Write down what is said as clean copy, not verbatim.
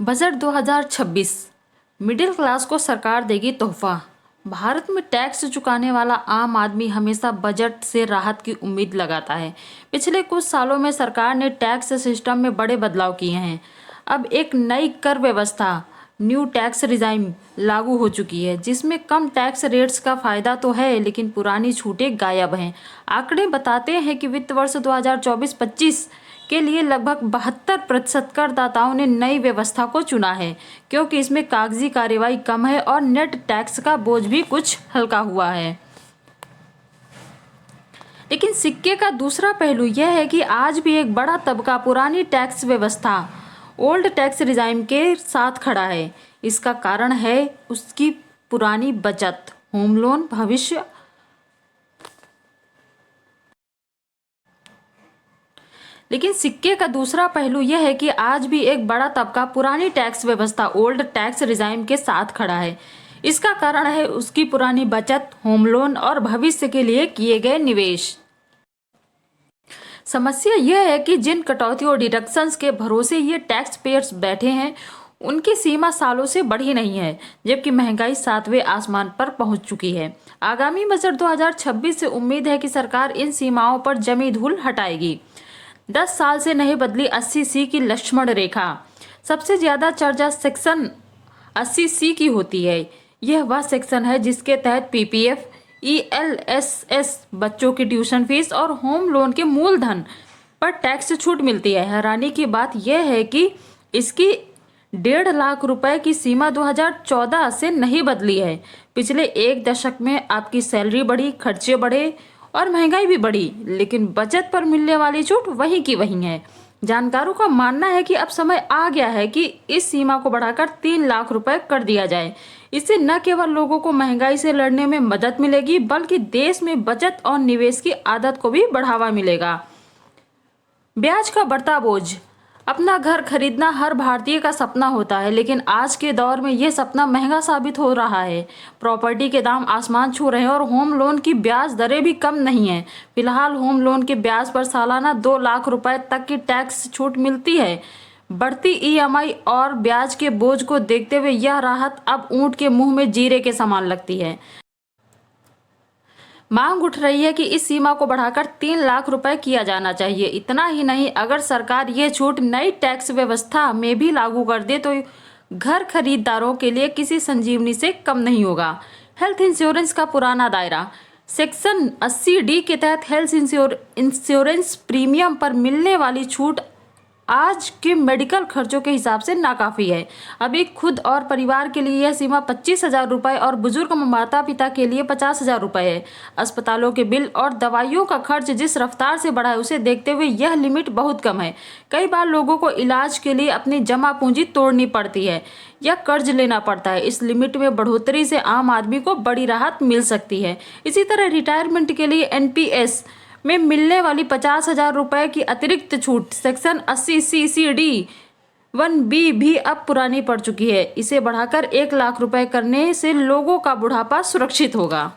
Budget 2026 middle class को सरकार देगी तोहफा। भारत में टैक्स चुकाने वाला आम आदमी हमेशा बजट से राहत की उम्मीद लगाता है। पिछले कुछ सालों में सरकार ने टैक्स सिस्टम में बड़े बदलाव किए हैं। अब एक नई कर व्यवस्था न्यू टैक्स रिजाइम लागू हो चुकी है, जिसमें कम टैक्स रेट्स का फायदा तो है, लेकिन पुरानी छूटें गायब हैं। आंकड़े बताते हैं कि वित्त वर्ष 2024-25 के लिए लगभग 72% करदाताओं ने नई व्यवस्था को चुना है, क्योंकि इसमें कागजी कार्रवाई कम है और नेट टैक्स का बोझ भी कुछ हल्का हुआ है। लेकिन सिक्के का दूसरा पहलू यह है कि आज भी एक बड़ा तबका पुरानी टैक्स व्यवस्था ओल्ड टैक्स रिजाइम के साथ खड़ा है। इसका कारण है उसकी पुरानी बचत, होम लोन, भविष्य लेकिन सिक्के का दूसरा पहलू यह है कि आज भी एक बड़ा तबका पुरानी टैक्स व्यवस्था ओल्ड टैक्स रिजाइम के साथ खड़ा है। इसका कारण है उसकी पुरानी बचत, होम लोन और भविष्य के लिए किए गए निवेश। समस्या यह है कि जिन कटौती और डिडक्शंस के भरोसे ये टैक्स पेयर्स बैठे हैं, उनकी सीमा सालों से बढ़ी नहीं है, जबकि महंगाई 7वें आसमान पर पहुंच चुकी है। आगामी बजट 2026 से उम्मीद है कि सरकार इन सीमाओं पर जमी धूल हटाएगी। 10 साल से नहीं बदली 80C की लक्ष्मण रेखा। सबसे ज्यादा चर्चा सेक्शन 80C की होती है। यह वह सेक्शन है जिसके तहत PPF, ELSS, बच्चों की ट्यूशन फीस और होम लोन के मूलधन पर टैक्स छूट मिलती है। हैरानी की बात यह है कि इसकी 1.5 लाख रुपए की सीमा 2014 से नहीं बदली है। पिछले एक दशक में आपकी सैलरी बढ़ी, खर्चे बढ़े और महंगाई भी बढ़ी, लेकिन बचत पर मिलने वाली छूट वही की वही है। जानकारों का मानना है कि अब समय आ गया है कि इस सीमा को बढ़ाकर 3 लाख रुपए कर दिया जाए। इससे न केवल लोगों को महंगाई से लड़ने में मदद मिलेगी, बल्कि देश में बचत और निवेश की आदत को भी बढ़ावा मिलेगा। ब्याज का बढ़ता बोझ। अपना घर खरीदना हर भारतीय का सपना होता है, लेकिन आज के दौर में यह सपना महंगा साबित हो रहा है। प्रॉपर्टी के दाम आसमान छू रहे हैं और होम लोन की ब्याज दरें भी कम नहीं हैं। फिलहाल होम लोन के ब्याज पर सालाना 2 लाख रुपए तक की टैक्स छूट मिलती है। बढ़ती EMI और ब्याज के बोझ को देखते हुए यह राहत अब ऊंट के मुंह में जीरे के समान लगती है। मांग उठ रही है कि इस सीमा को बढ़ाकर 3 लाख रुपए किया जाना चाहिए। इतना ही नहीं, अगर सरकार ये छूट नई टैक्स व्यवस्था में भी लागू कर दे तो घर खरीदारों के लिए किसी संजीवनी से कम नहीं होगा। हेल्थ इंश्योरेंस का पुराना दायरा। सेक्शन 80D के तहत हेल्थ इंश्योरेंस प्रीमियम पर मिलने वाली छूट आज के मेडिकल खर्चों के हिसाब से नाकाफी है। अभी खुद और परिवार के लिए यह सीमा 25,000 रुपये और बुजुर्ग माता पिता के लिए 50,000 रुपये है। अस्पतालों के बिल और दवाइयों का खर्च जिस रफ्तार से बढ़ा है, उसे देखते हुए यह लिमिट बहुत कम है। कई बार लोगों को इलाज के लिए अपनी जमा पूंजी तोड़नी पड़ती है या कर्ज लेना पड़ता है। इस लिमिट में बढ़ोतरी से आम आदमी को बड़ी राहत मिल सकती है। इसी तरह रिटायरमेंट के लिए NPS में मिलने वाली 50,000 रुपये की अतिरिक्त छूट सेक्शन 80CCD1B भी अब पुरानी पड़ चुकी है। इसे बढ़ाकर 1 लाख रुपए करने से लोगों का बुढ़ापा सुरक्षित होगा।